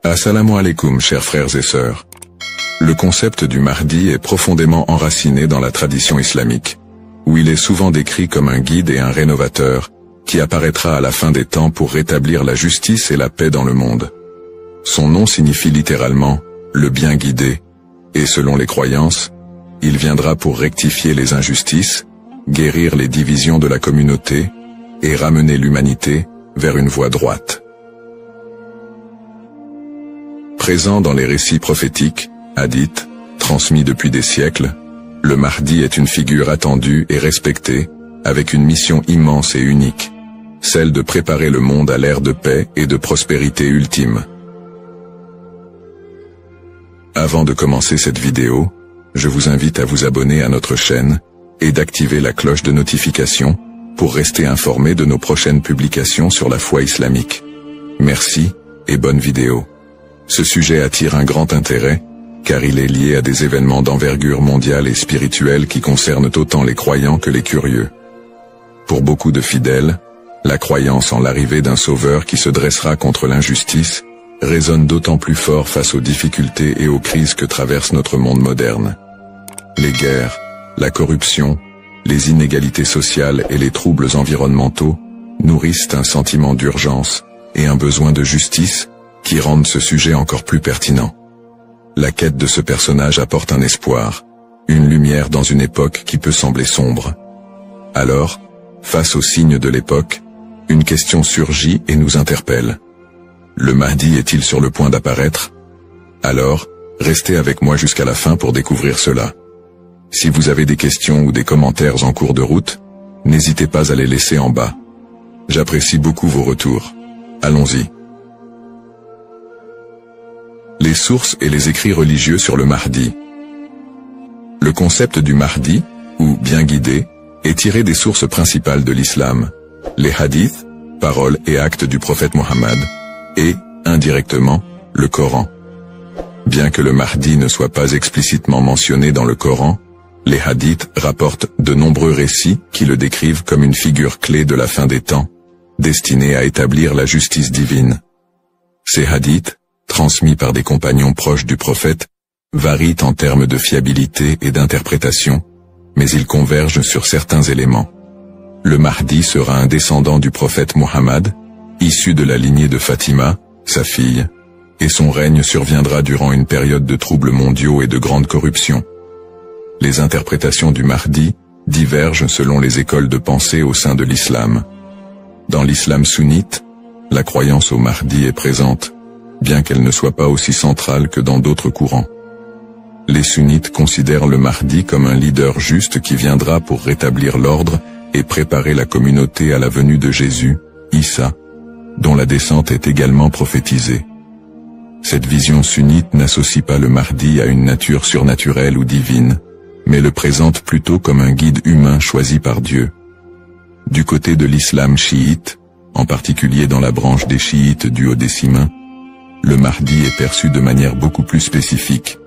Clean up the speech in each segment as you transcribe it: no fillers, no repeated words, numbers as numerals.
Assalamu alaikum, chers frères et sœurs. Le concept du Mahdi est profondément enraciné dans la tradition islamique, où il est souvent décrit comme un guide et un rénovateur, qui apparaîtra à la fin des temps pour rétablir la justice et la paix dans le monde. Son nom signifie littéralement « le bien guidé », et selon les croyances, il viendra pour rectifier les injustices, guérir les divisions de la communauté, et ramener l'humanité vers une voie droite. Présent dans les récits prophétiques, hadiths, transmis depuis des siècles, le Mahdi est une figure attendue et respectée, avec une mission immense et unique, celle de préparer le monde à l'ère de paix et de prospérité ultime. Avant de commencer cette vidéo, je vous invite à vous abonner à notre chaîne et d'activer la cloche de notification pour rester informé de nos prochaines publications sur la foi islamique. Merci et bonne vidéo. Ce sujet attire un grand intérêt, car il est lié à des événements d'envergure mondiale et spirituelle qui concernent autant les croyants que les curieux. Pour beaucoup de fidèles, la croyance en l'arrivée d'un sauveur qui se dressera contre l'injustice résonne d'autant plus fort face aux difficultés et aux crises que traverse notre monde moderne. Les guerres, la corruption, les inégalités sociales et les troubles environnementaux nourrissent un sentiment d'urgence et un besoin de justice qui rendent ce sujet encore plus pertinent. La quête de ce personnage apporte un espoir, une lumière dans une époque qui peut sembler sombre. Alors, face aux signes de l'époque, une question surgit et nous interpelle. Le Mahdi est-il sur le point d'apparaître? Alors, restez avec moi jusqu'à la fin pour découvrir cela. Si vous avez des questions ou des commentaires en cours de route, n'hésitez pas à les laisser en bas. J'apprécie beaucoup vos retours. Allons-y. Les sources et les écrits religieux sur le Mahdi. Le concept du Mahdi, ou bien guidé, est tiré des sources principales de l'islam, les hadiths, paroles et actes du prophète Mohammed, et, indirectement, le Coran. Bien que le Mahdi ne soit pas explicitement mentionné dans le Coran, les hadiths rapportent de nombreux récits qui le décrivent comme une figure clé de la fin des temps, destinée à établir la justice divine. Ces hadiths, transmis par des compagnons proches du prophète, varient en termes de fiabilité et d'interprétation, mais ils convergent sur certains éléments. Le Mahdi sera un descendant du prophète Mohammed, issu de la lignée de Fatima, sa fille, et son règne surviendra durant une période de troubles mondiaux et de grande corruption. Les interprétations du Mahdi divergent selon les écoles de pensée au sein de l'islam. Dans l'islam sunnite, la croyance au Mahdi est présente, bien qu'elle ne soit pas aussi centrale que dans d'autres courants. Les sunnites considèrent le Mahdi comme un leader juste qui viendra pour rétablir l'ordre et préparer la communauté à la venue de Jésus, Issa, dont la descente est également prophétisée. Cette vision sunnite n'associe pas le Mahdi à une nature surnaturelle ou divine, mais le présente plutôt comme un guide humain choisi par Dieu. Du côté de l'islam chiite, en particulier dans la branche des chiites duodécimains, le Mahdi est perçu de manière beaucoup plus spécifique.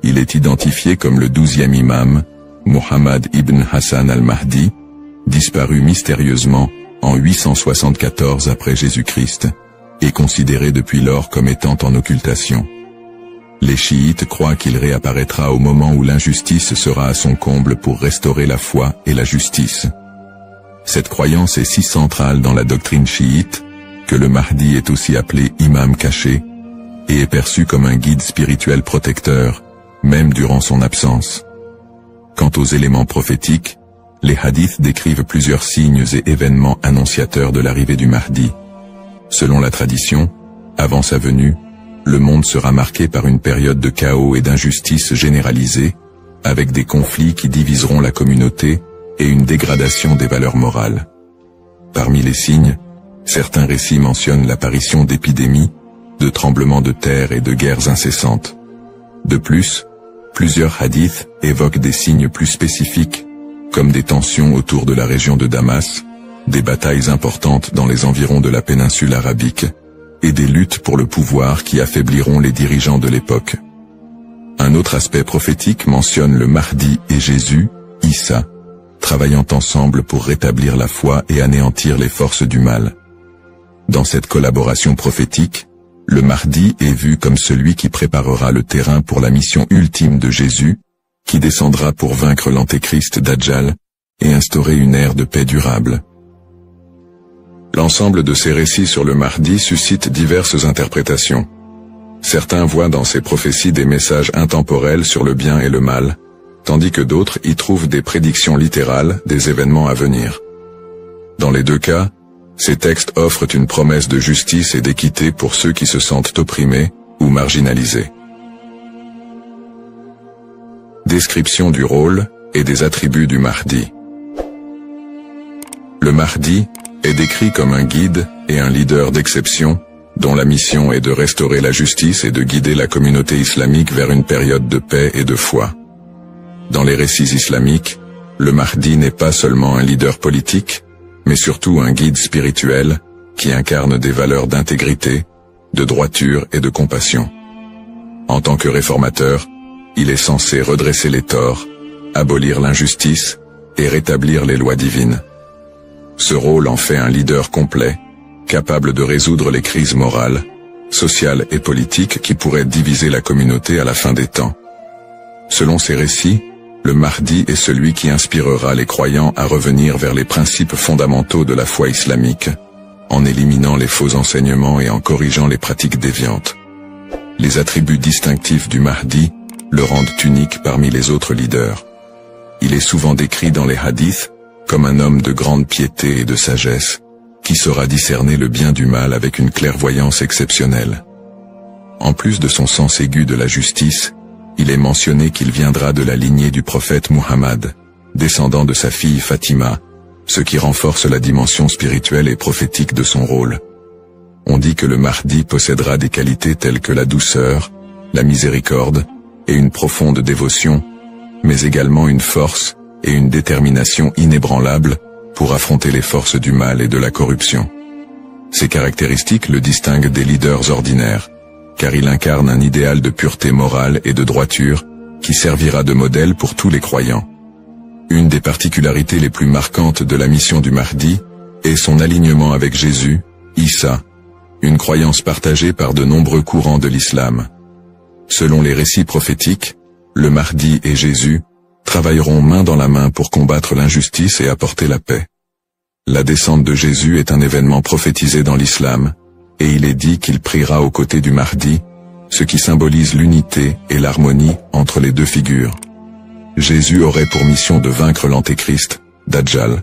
Il est identifié comme le 12e imam, Mohammed ibn Hassan al-Mahdi, disparu mystérieusement en 874 après Jésus-Christ, et considéré depuis lors comme étant en occultation. Les chiites croient qu'il réapparaîtra au moment où l'injustice sera à son comble pour restaurer la foi et la justice. Cette croyance est si centrale dans la doctrine chiite que le Mahdi est aussi appelé imam caché et est perçu comme un guide spirituel protecteur, même durant son absence. Quant aux éléments prophétiques, les hadiths décrivent plusieurs signes et événements annonciateurs de l'arrivée du Mahdi. Selon la tradition, avant sa venue, le monde sera marqué par une période de chaos et d'injustice généralisée, avec des conflits qui diviseront la communauté et une dégradation des valeurs morales. Parmi les signes, certains récits mentionnent l'apparition d'épidémies, de tremblements de terre et de guerres incessantes. De plus, plusieurs hadiths évoquent des signes plus spécifiques, comme des tensions autour de la région de Damas, des batailles importantes dans les environs de la péninsule arabique, et des luttes pour le pouvoir qui affaibliront les dirigeants de l'époque. Un autre aspect prophétique mentionne le Mahdi et Jésus, Issa, travaillant ensemble pour rétablir la foi et anéantir les forces du mal. Dans cette collaboration prophétique, le Mahdi est vu comme celui qui préparera le terrain pour la mission ultime de Jésus, qui descendra pour vaincre l'antéchrist Dajjal et instaurer une ère de paix durable. L'ensemble de ces récits sur le Mahdi suscite diverses interprétations. Certains voient dans ces prophéties des messages intemporels sur le bien et le mal, tandis que d'autres y trouvent des prédictions littérales des événements à venir. Dans les deux cas, ces textes offrent une promesse de justice et d'équité pour ceux qui se sentent opprimés ou marginalisés. Description du rôle et des attributs du Mahdi. Le Mahdi est décrit comme un guide et un leader d'exception, dont la mission est de restaurer la justice et de guider la communauté islamique vers une période de paix et de foi. Dans les récits islamiques, le Mahdi n'est pas seulement un leader politique, mais surtout un guide spirituel qui incarne des valeurs d'intégrité, de droiture et de compassion. En tant que réformateur, il est censé redresser les torts, abolir l'injustice et rétablir les lois divines. Ce rôle en fait un leader complet, capable de résoudre les crises morales, sociales et politiques qui pourraient diviser la communauté à la fin des temps. Selon ces récits, le Mahdi est celui qui inspirera les croyants à revenir vers les principes fondamentaux de la foi islamique, en éliminant les faux enseignements et en corrigeant les pratiques déviantes. Les attributs distinctifs du Mahdi le rendent unique parmi les autres leaders. Il est souvent décrit dans les hadiths comme un homme de grande piété et de sagesse, qui saura discerner le bien du mal avec une clairvoyance exceptionnelle. En plus de son sens aigu de la justice, il est mentionné qu'il viendra de la lignée du prophète Muhammad, descendant de sa fille Fatima, ce qui renforce la dimension spirituelle et prophétique de son rôle. On dit que le Mahdi possédera des qualités telles que la douceur, la miséricorde et une profonde dévotion, mais également une force et une détermination inébranlables pour affronter les forces du mal et de la corruption. Ces caractéristiques le distinguent des leaders ordinaires, car il incarne un idéal de pureté morale et de droiture qui servira de modèle pour tous les croyants. Une des particularités les plus marquantes de la mission du Mahdi est son alignement avec Jésus, Issa, une croyance partagée par de nombreux courants de l'islam. Selon les récits prophétiques, le Mahdi et Jésus travailleront main dans la main pour combattre l'injustice et apporter la paix. La descente de Jésus est un événement prophétisé dans l'islam, et il est dit qu'il priera aux côtés du Mahdi, ce qui symbolise l'unité et l'harmonie entre les deux figures. Jésus aurait pour mission de vaincre l'antéchrist, Dajjal,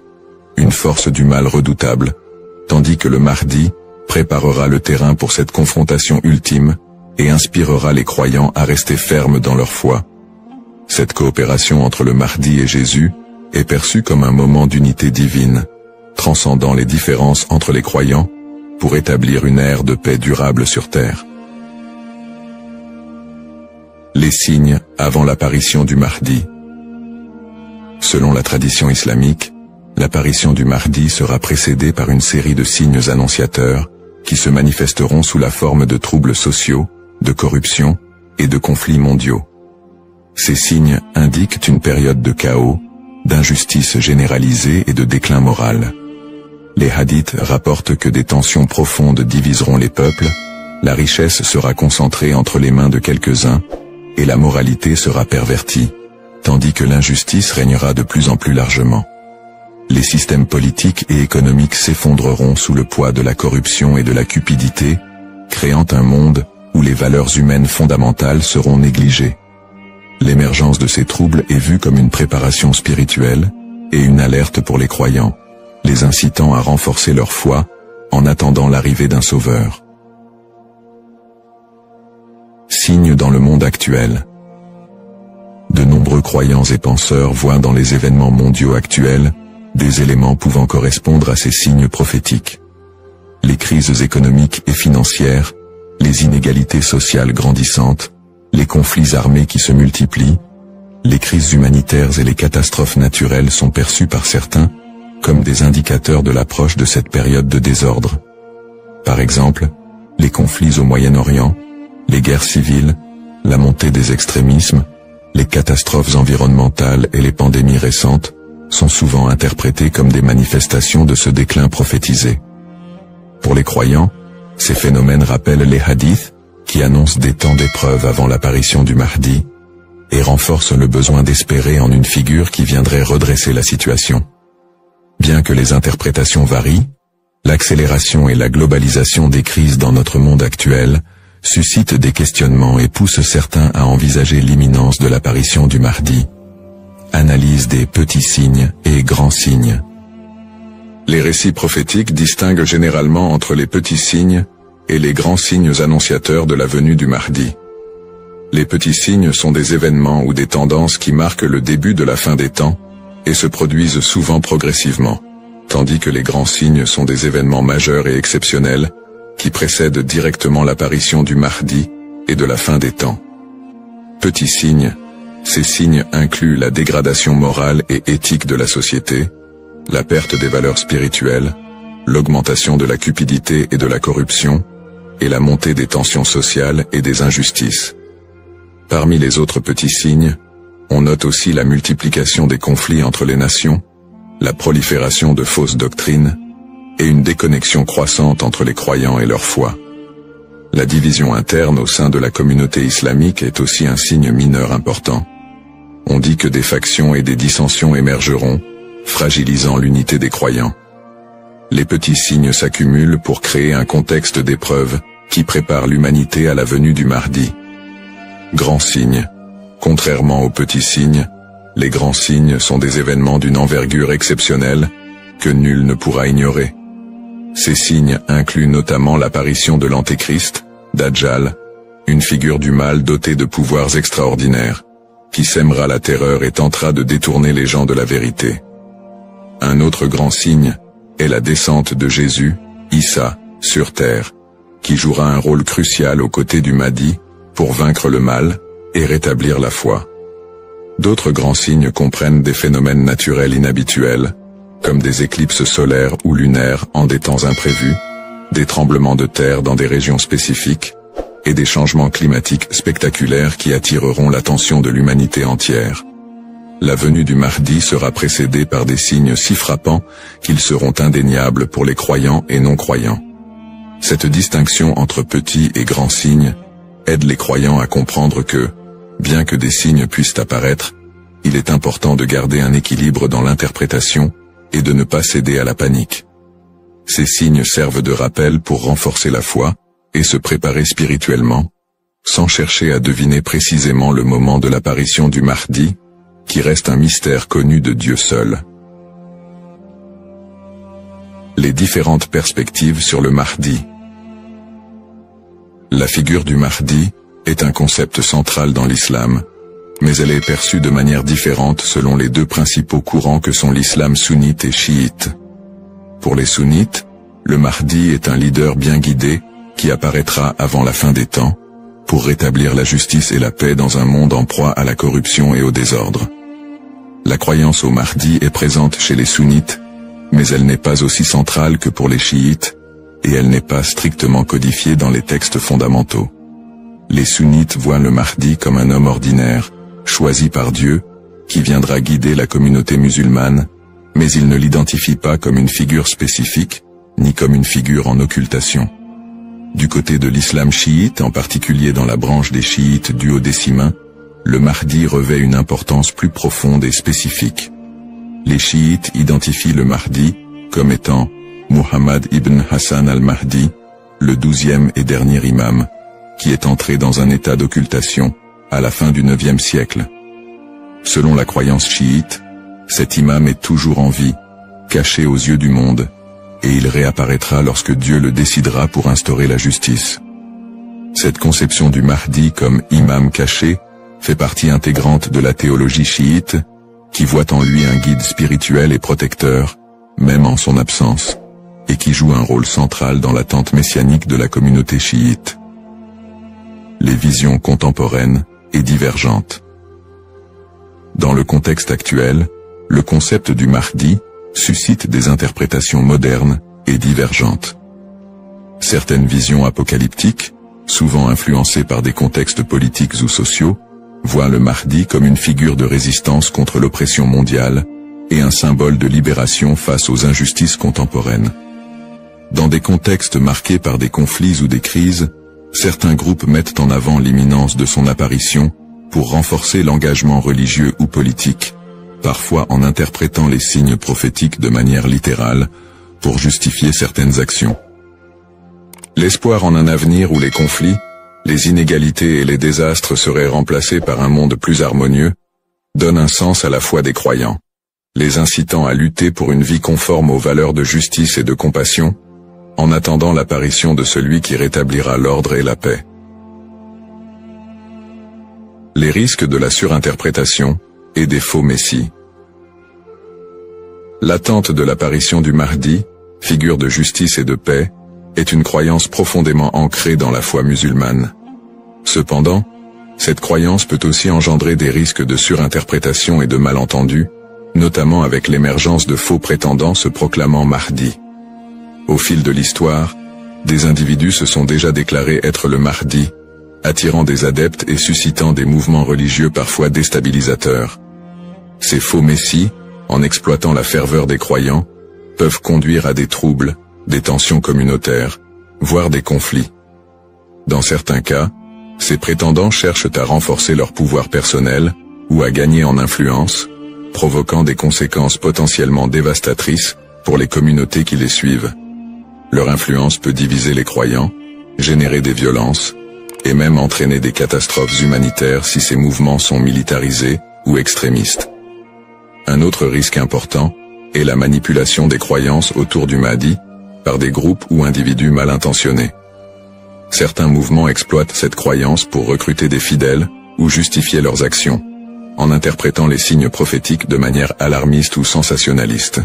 une force du mal redoutable, tandis que le Mahdi préparera le terrain pour cette confrontation ultime et inspirera les croyants à rester fermes dans leur foi. Cette coopération entre le Mahdi et Jésus est perçue comme un moment d'unité divine, transcendant les différences entre les croyants, pour établir une ère de paix durable sur terre. Les signes avant l'apparition du Mahdi. Selon la tradition islamique, l'apparition du Mahdi sera précédée par une série de signes annonciateurs qui se manifesteront sous la forme de troubles sociaux, de corruption et de conflits mondiaux. Ces signes indiquent une période de chaos, d'injustice généralisée et de déclin moral. Les hadiths rapportent que des tensions profondes diviseront les peuples, la richesse sera concentrée entre les mains de quelques-uns, et la moralité sera pervertie, tandis que l'injustice régnera de plus en plus largement. Les systèmes politiques et économiques s'effondreront sous le poids de la corruption et de la cupidité, créant un monde où les valeurs humaines fondamentales seront négligées. L'émergence de ces troubles est vue comme une préparation spirituelle et une alerte pour les croyants, les incitant à renforcer leur foi en attendant l'arrivée d'un sauveur. Signes dans le monde actuel. De nombreux croyants et penseurs voient dans les événements mondiaux actuels des éléments pouvant correspondre à ces signes prophétiques. Les crises économiques et financières, les inégalités sociales grandissantes, les conflits armés qui se multiplient, les crises humanitaires et les catastrophes naturelles sont perçues par certains comme des indicateurs de l'approche de cette période de désordre. Par exemple, les conflits au Moyen-Orient, les guerres civiles, la montée des extrémismes, les catastrophes environnementales et les pandémies récentes sont souvent interprétés comme des manifestations de ce déclin prophétisé. Pour les croyants, Ces phénomènes rappellent les hadiths, qui annoncent des temps d'épreuve avant l'apparition du Mahdi, et renforcent le besoin d'espérer en une figure qui viendrait redresser la situation. Bien que les interprétations varient, l'accélération et la globalisation des crises dans notre monde actuel suscitent des questionnements et poussent certains à envisager l'imminence de l'apparition du Mahdi. Analyse des petits signes et grands signes. Les récits prophétiques distinguent généralement entre les petits signes et les grands signes annonciateurs de la venue du Mahdi. Les petits signes sont des événements ou des tendances qui marquent le début de la fin des temps et se produisent souvent progressivement, tandis que les grands signes sont des événements majeurs et exceptionnels qui précèdent directement l'apparition du Mahdi et de la fin des temps. Petits signes, ces signes incluent la dégradation morale et éthique de la société, la perte des valeurs spirituelles, l'augmentation de la cupidité et de la corruption, et la montée des tensions sociales et des injustices. Parmi les autres petits signes, on note aussi la multiplication des conflits entre les nations, la prolifération de fausses doctrines, et une déconnexion croissante entre les croyants et leur foi. La division interne au sein de la communauté islamique est aussi un signe mineur important. On dit que des factions et des dissensions émergeront, fragilisant l'unité des croyants. Les petits signes s'accumulent pour créer un contexte d'épreuve qui prépare l'humanité à la venue du Mahdi. Grands signes. Contrairement aux petits signes, les grands signes sont des événements d'une envergure exceptionnelle que nul ne pourra ignorer. Ces signes incluent notamment l'apparition de l'Antéchrist, Dajjal, une figure du mal dotée de pouvoirs extraordinaires, qui sèmera la terreur et tentera de détourner les gens de la vérité. Un autre grand signe est la descente de Jésus, Issa, sur terre, qui jouera un rôle crucial aux côtés du Mahdi pour vaincre le mal et rétablir la foi. D'autres grands signes comprennent des phénomènes naturels inhabituels, comme des éclipses solaires ou lunaires en des temps imprévus, des tremblements de terre dans des régions spécifiques, et des changements climatiques spectaculaires qui attireront l'attention de l'humanité entière. La venue du Mahdi sera précédée par des signes si frappants qu'ils seront indéniables pour les croyants et non-croyants. Cette distinction entre petits et grands signes aide les croyants à comprendre que, bien que des signes puissent apparaître, il est important de garder un équilibre dans l'interprétation et de ne pas céder à la panique. Ces signes servent de rappel pour renforcer la foi et se préparer spirituellement, sans chercher à deviner précisément le moment de l'apparition du Mahdi, qui reste un mystère connu de Dieu seul. Les différentes perspectives sur le Mahdi. La figure du Mahdi est un concept central dans l'islam, mais elle est perçue de manière différente selon les deux principaux courants que sont l'islam sunnite et chiite. Pour les sunnites, le Mahdi est un leader bien guidé qui apparaîtra avant la fin des temps, pour rétablir la justice et la paix dans un monde en proie à la corruption et au désordre. La croyance au Mahdi est présente chez les sunnites, mais elle n'est pas aussi centrale que pour les chiites, et elle n'est pas strictement codifiée dans les textes fondamentaux. Les sunnites voient le Mahdi comme un homme ordinaire, choisi par Dieu, qui viendra guider la communauté musulmane, mais ils ne l'identifient pas comme une figure spécifique, ni comme une figure en occultation. Du côté de l'islam chiite, en particulier dans la branche des chiites duodécimains, le Mahdi revêt une importance plus profonde et spécifique. Les chiites identifient le Mahdi comme étant Muhammad ibn Hassan al-Mahdi, le 12e et dernier imam, qui est entré dans un état d'occultation à la fin du 9e siècle. Selon la croyance chiite, cet imam est toujours en vie, caché aux yeux du monde, et il réapparaîtra lorsque Dieu le décidera pour instaurer la justice. Cette conception du Mahdi comme imam caché fait partie intégrante de la théologie chiite, qui voit en lui un guide spirituel et protecteur, même en son absence, et qui joue un rôle central dans l'attente messianique de la communauté chiite. Les visions contemporaines et divergentes. Dans le contexte actuel, le concept du Mahdi suscite des interprétations modernes et divergentes. Certaines visions apocalyptiques, souvent influencées par des contextes politiques ou sociaux, voient le Mahdi comme une figure de résistance contre l'oppression mondiale et un symbole de libération face aux injustices contemporaines. Dans des contextes marqués par des conflits ou des crises, certains groupes mettent en avant l'imminence de son apparition pour renforcer l'engagement religieux ou politique, parfois en interprétant les signes prophétiques de manière littérale pour justifier certaines actions. L'espoir en un avenir où les conflits, les inégalités et les désastres seraient remplacés par un monde plus harmonieux, donne un sens à la foi des croyants, les incitant à lutter pour une vie conforme aux valeurs de justice et de compassion, en attendant l'apparition de celui qui rétablira l'ordre et la paix. Les risques de la surinterprétation et des faux messies. L'attente de l'apparition du Mahdi, figure de justice et de paix, est une croyance profondément ancrée dans la foi musulmane. Cependant, cette croyance peut aussi engendrer des risques de surinterprétation et de malentendus, notamment avec l'émergence de faux prétendants se proclamant Mahdi. Au fil de l'histoire, des individus se sont déjà déclarés être le Mahdi, attirant des adeptes et suscitant des mouvements religieux parfois déstabilisateurs. Ces faux messies, en exploitant la ferveur des croyants, peuvent conduire à des troubles, des tensions communautaires, voire des conflits. Dans certains cas, ces prétendants cherchent à renforcer leur pouvoir personnel ou à gagner en influence, provoquant des conséquences potentiellement dévastatrices pour les communautés qui les suivent. Leur influence peut diviser les croyants, générer des violences, et même entraîner des catastrophes humanitaires si ces mouvements sont militarisés ou extrémistes. Un autre risque important est la manipulation des croyances autour du Mahdi par des groupes ou individus mal intentionnés. Certains mouvements exploitent cette croyance pour recruter des fidèles ou justifier leurs actions, en interprétant les signes prophétiques de manière alarmiste ou sensationnaliste.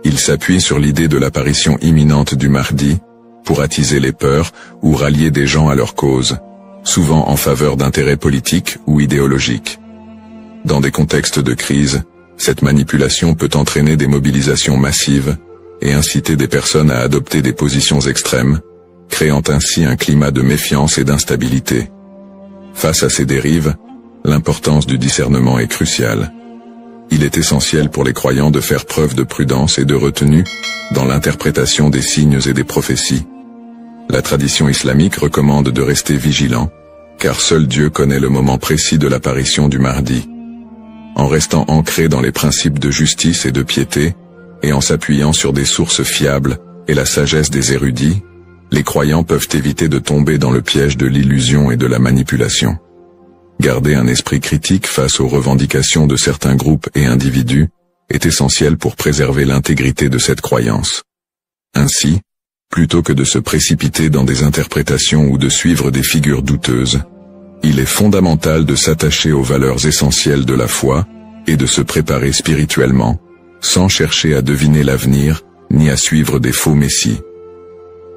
Ils s'appuient sur l'idée de l'apparition imminente du Mahdi pour attiser les peurs ou rallier des gens à leur cause, souvent en faveur d'intérêts politiques ou idéologiques. Dans des contextes de crise, cette manipulation peut entraîner des mobilisations massives et inciter des personnes à adopter des positions extrêmes, créant ainsi un climat de méfiance et d'instabilité. Face à ces dérives, l'importance du discernement est cruciale. Il est essentiel pour les croyants de faire preuve de prudence et de retenue dans l'interprétation des signes et des prophéties. La tradition islamique recommande de rester vigilant, car seul Dieu connaît le moment précis de l'apparition du Mahdi. En restant ancré dans les principes de justice et de piété, et en s'appuyant sur des sources fiables et la sagesse des érudits, les croyants peuvent éviter de tomber dans le piège de l'illusion et de la manipulation. Garder un esprit critique face aux revendications de certains groupes et individus est essentiel pour préserver l'intégrité de cette croyance. Ainsi, plutôt que de se précipiter dans des interprétations ou de suivre des figures douteuses, il est fondamental de s'attacher aux valeurs essentielles de la foi et de se préparer spirituellement, sans chercher à deviner l'avenir ni à suivre des faux messies.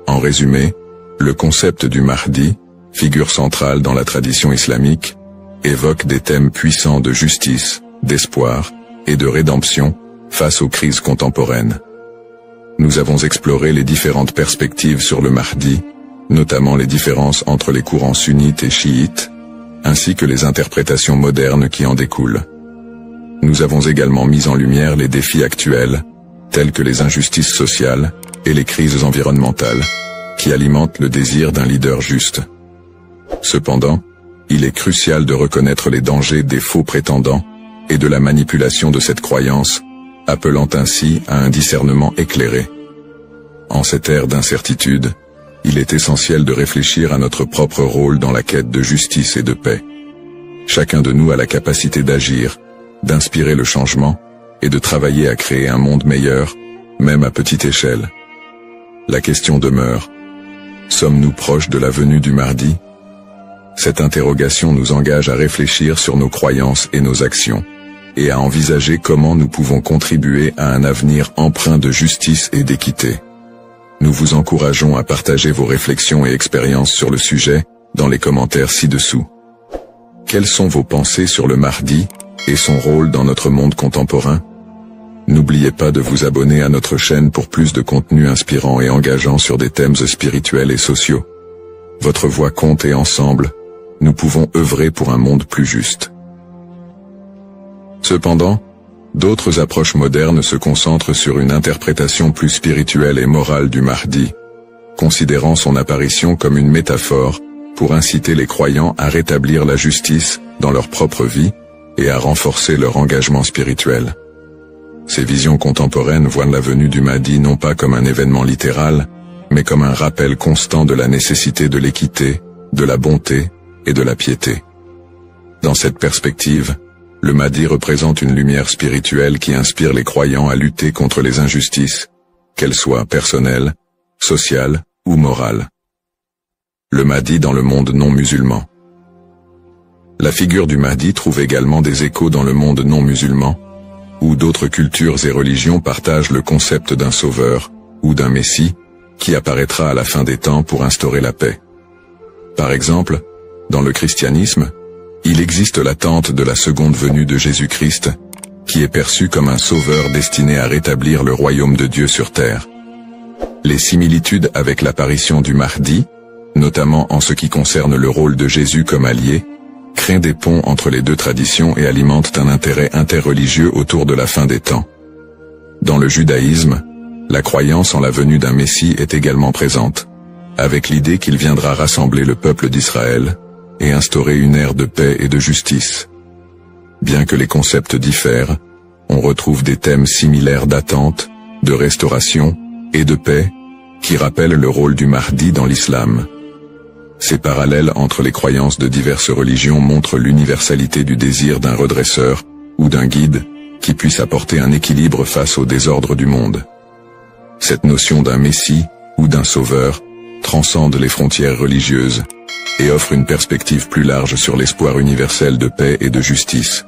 En résumé, le concept du Mahdi, figure centrale dans la tradition islamique, évoque des thèmes puissants de justice, d'espoir et de rédemption face aux crises contemporaines. Nous avons exploré les différentes perspectives sur le Mahdi, notamment les différences entre les courants sunnites et chiites, ainsi que les interprétations modernes qui en découlent. Nous avons également mis en lumière les défis actuels, tels que les injustices sociales et les crises environnementales, qui alimentent le désir d'un leader juste. Cependant, il est crucial de reconnaître les dangers des faux prétendants et de la manipulation de cette croyance, appelant ainsi à un discernement éclairé. En cette ère d'incertitude, il est essentiel de réfléchir à notre propre rôle dans la quête de justice et de paix. Chacun de nous a la capacité d'agir, d'inspirer le changement et de travailler à créer un monde meilleur, même à petite échelle. La question demeure: sommes-nous proches de la venue du Mahdi? Cette interrogation nous engage à réfléchir sur nos croyances et nos actions, et à envisager comment nous pouvons contribuer à un avenir empreint de justice et d'équité. Nous vous encourageons à partager vos réflexions et expériences sur le sujet dans les commentaires ci-dessous. Quelles sont vos pensées sur le Mahdi et son rôle dans notre monde contemporain? N'oubliez pas de vous abonner à notre chaîne pour plus de contenu inspirant et engageant sur des thèmes spirituels et sociaux. Votre voix compte et ensemble, nous pouvons œuvrer pour un monde plus juste. Cependant, D'autres approches modernes se concentrent sur une interprétation plus spirituelle et morale du Mahdi, considérant son apparition comme une métaphore pour inciter les croyants à rétablir la justice dans leur propre vie et à renforcer leur engagement spirituel. Ces visions contemporaines voient la venue du Mahdi non pas comme un événement littéral, mais comme un rappel constant de la nécessité de l'équité, de la bonté et de la piété. Dans cette perspective, le Mahdi représente une lumière spirituelle qui inspire les croyants à lutter contre les injustices, qu'elles soient personnelles, sociales ou morales. Le Mahdi dans le monde non musulman. La figure du Mahdi trouve également des échos dans le monde non musulman, où d'autres cultures et religions partagent le concept d'un sauveur ou d'un messie qui apparaîtra à la fin des temps pour instaurer la paix. Par exemple, dans le christianisme, il existe l'attente de la seconde venue de Jésus-Christ, qui est perçu comme un sauveur destiné à rétablir le royaume de Dieu sur terre. Les similitudes avec l'apparition du Mahdi, notamment en ce qui concerne le rôle de Jésus comme allié, créent des ponts entre les deux traditions et alimentent un intérêt interreligieux autour de la fin des temps. Dans le judaïsme, la croyance en la venue d'un Messie est également présente, avec l'idée qu'il viendra rassembler le peuple d'Israël et instaurer une ère de paix et de justice. Bien que les concepts diffèrent, on retrouve des thèmes similaires d'attente, de restauration et de paix qui rappellent le rôle du Mahdi dans l'islam. Ces parallèles entre les croyances de diverses religions montrent l'universalité du désir d'un redresseur ou d'un guide qui puisse apporter un équilibre face au désordre du monde. Cette notion d'un messie ou d'un sauveur transcende les frontières religieuses et offre une perspective plus large sur l'espoir universel de paix et de justice.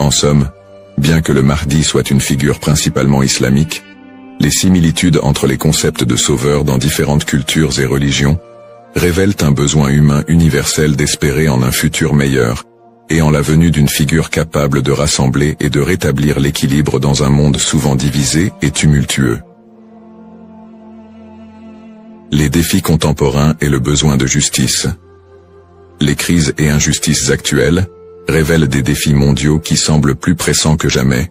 En somme, bien que le Mahdi soit une figure principalement islamique, les similitudes entre les concepts de sauveur dans différentes cultures et religions révèlent un besoin humain universel d'espérer en un futur meilleur, et en la venue d'une figure capable de rassembler et de rétablir l'équilibre dans un monde souvent divisé et tumultueux. Les défis contemporains et le besoin de justice. Les crises et injustices actuelles révèlent des défis mondiaux qui semblent plus pressants que jamais,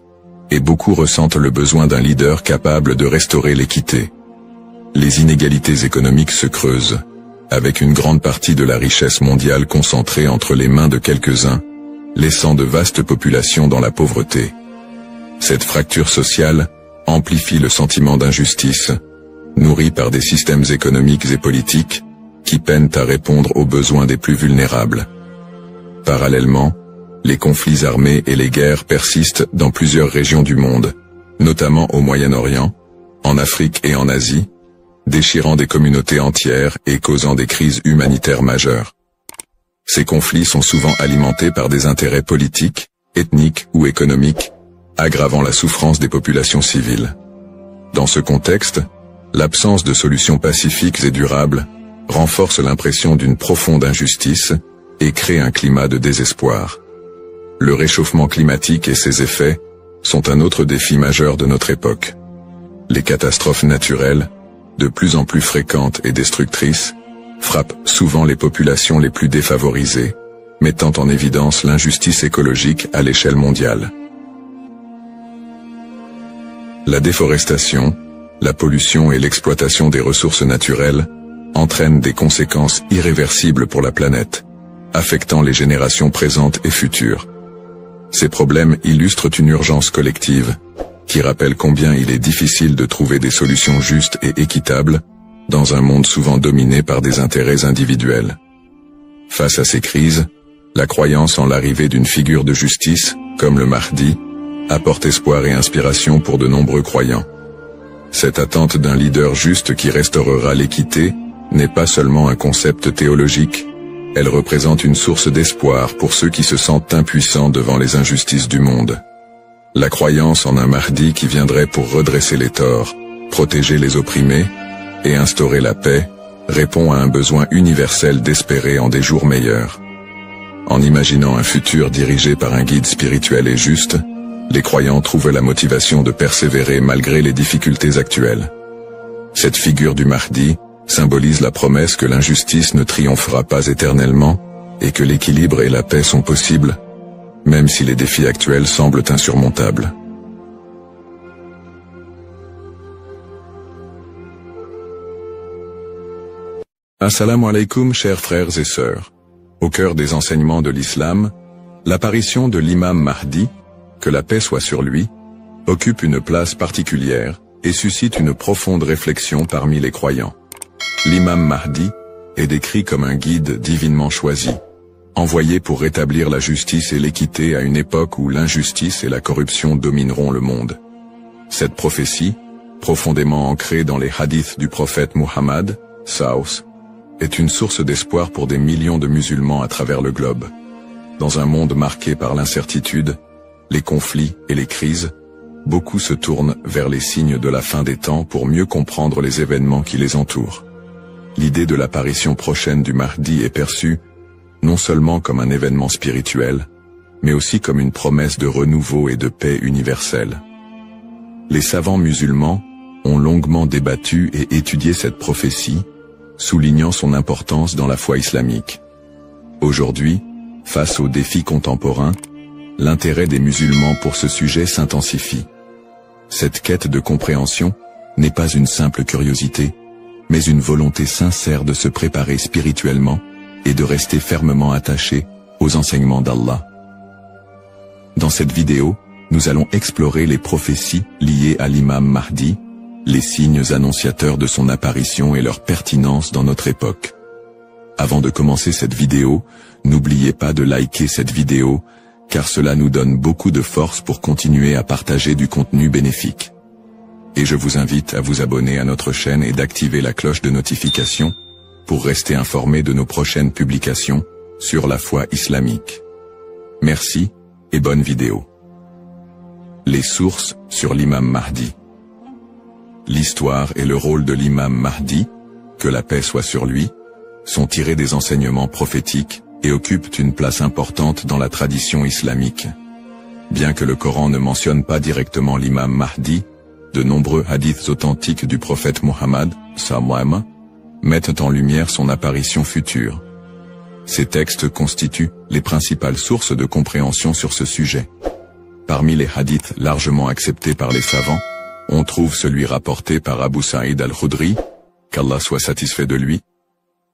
et beaucoup ressentent le besoin d'un leader capable de restaurer l'équité. Les inégalités économiques se creusent, avec une grande partie de la richesse mondiale concentrée entre les mains de quelques-uns, laissant de vastes populations dans la pauvreté. Cette fracture sociale amplifie le sentiment d'injustice, nourri par des systèmes économiques et politiques qui peinent à répondre aux besoins des plus vulnérables. Parallèlement, les conflits armés et les guerres persistent dans plusieurs régions du monde, notamment au Moyen-Orient, en Afrique et en Asie, déchirant des communautés entières et causant des crises humanitaires majeures. Ces conflits sont souvent alimentés par des intérêts politiques, ethniques ou économiques, aggravant la souffrance des populations civiles. Dans ce contexte, l'absence de solutions pacifiques et durables renforce l'impression d'une profonde injustice et crée un climat de désespoir. Le réchauffement climatique et ses effets sont un autre défi majeur de notre époque. Les catastrophes naturelles, de plus en plus fréquentes et destructrices, frappent souvent les populations les plus défavorisées, mettant en évidence l'injustice écologique à l'échelle mondiale. La déforestation, la pollution et l'exploitation des ressources naturelles entraînent des conséquences irréversibles pour la planète, affectant les générations présentes et futures. Ces problèmes illustrent une urgence collective, qui rappelle combien il est difficile de trouver des solutions justes et équitables dans un monde souvent dominé par des intérêts individuels. Face à ces crises, la croyance en l'arrivée d'une figure de justice, comme le Mahdi, apporte espoir et inspiration pour de nombreux croyants. Cette attente d'un leader juste qui restaurera l'équité n'est pas seulement un concept théologique, elle représente une source d'espoir pour ceux qui se sentent impuissants devant les injustices du monde. La croyance en un Mahdi qui viendrait pour redresser les torts, protéger les opprimés et instaurer la paix répond à un besoin universel d'espérer en des jours meilleurs. En imaginant un futur dirigé par un guide spirituel et juste, les croyants trouvent la motivation de persévérer malgré les difficultés actuelles. Cette figure du Mahdi symbolise la promesse que l'injustice ne triomphera pas éternellement et que l'équilibre et la paix sont possibles, même si les défis actuels semblent insurmontables. Assalamu alaikum, chers frères et sœurs. Au cœur des enseignements de l'islam, l'apparition de l'imam Mahdi, que la paix soit sur lui, occupe une place particulière et suscite une profonde réflexion parmi les croyants. L'imam Mahdi est décrit comme un guide divinement choisi, envoyé pour rétablir la justice et l'équité à une époque où l'injustice et la corruption domineront le monde. Cette prophétie, profondément ancrée dans les hadiths du prophète Muhammad, Saus, est une source d'espoir pour des millions de musulmans à travers le globe. Dans un monde marqué par l'incertitude, les conflits et les crises, beaucoup se tournent vers les signes de la fin des temps pour mieux comprendre les événements qui les entourent. L'idée de l'apparition prochaine du Mahdi est perçue non seulement comme un événement spirituel, mais aussi comme une promesse de renouveau et de paix universelle. Les savants musulmans ont longuement débattu et étudié cette prophétie, soulignant son importance dans la foi islamique. Aujourd'hui, face aux défis contemporains, l'intérêt des musulmans pour ce sujet s'intensifie. Cette quête de compréhension n'est pas une simple curiosité, mais une volonté sincère de se préparer spirituellement et de rester fermement attaché aux enseignements d'Allah. Dans cette vidéo, nous allons explorer les prophéties liées à l'imam Mahdi, les signes annonciateurs de son apparition et leur pertinence dans notre époque. Avant de commencer cette vidéo, n'oubliez pas de liker cette vidéo, car cela nous donne beaucoup de force pour continuer à partager du contenu bénéfique. Et je vous invite à vous abonner à notre chaîne et d'activer la cloche de notification pour rester informé de nos prochaines publications sur la foi islamique. Merci et bonne vidéo. Les sources sur l'imam Mahdi. L'histoire et le rôle de l'imam Mahdi, que la paix soit sur lui, sont tirés des enseignements prophétiques et occupent une place importante dans la tradition islamique. Bien que le Coran ne mentionne pas directement l'imam Mahdi, de nombreux hadiths authentiques du prophète Muhammad, sallam, mettent en lumière son apparition future. Ces textes constituent les principales sources de compréhension sur ce sujet. Parmi les hadiths largement acceptés par les savants, on trouve celui rapporté par Abu Saïd al-Khudri, qu'Allah soit satisfait de lui,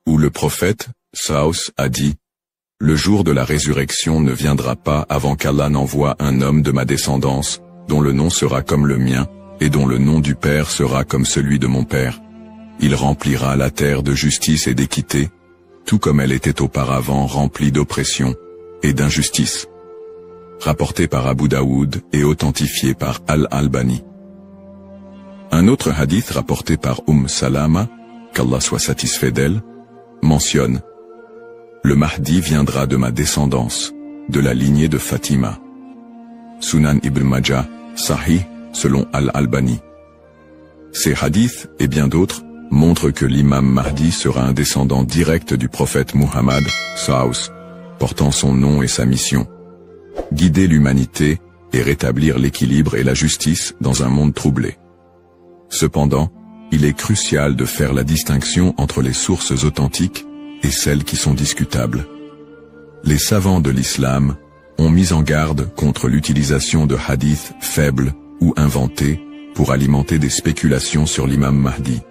où le prophète, Saus, a dit « Le jour de la résurrection ne viendra pas avant qu'Allah n'envoie un homme de ma descendance, dont le nom sera comme le mien, et dont le nom du Père sera comme celui de mon Père. Il remplira la terre de justice et d'équité, tout comme elle était auparavant remplie d'oppression et d'injustice. » Rapporté par Abu Daoud et authentifié par Al-Albani. Un autre hadith rapporté par Salama, qu'Allah soit satisfait d'elle, mentionne « Le Mahdi viendra de ma descendance, de la lignée de Fatima. » Sunan ibn Majah, Sahih, selon Al-Albani. Ces hadiths, et bien d'autres, montrent que l'imam Mahdi sera un descendant direct du prophète Muhammad, Saus, portant son nom et sa mission. Guider l'humanité et rétablir l'équilibre et la justice dans un monde troublé. Cependant, il est crucial de faire la distinction entre les sources authentiques et celles qui sont discutables. Les savants de l'islam ont mis en garde contre l'utilisation de hadiths faibles ou inventés pour alimenter des spéculations sur l'imam Mahdi.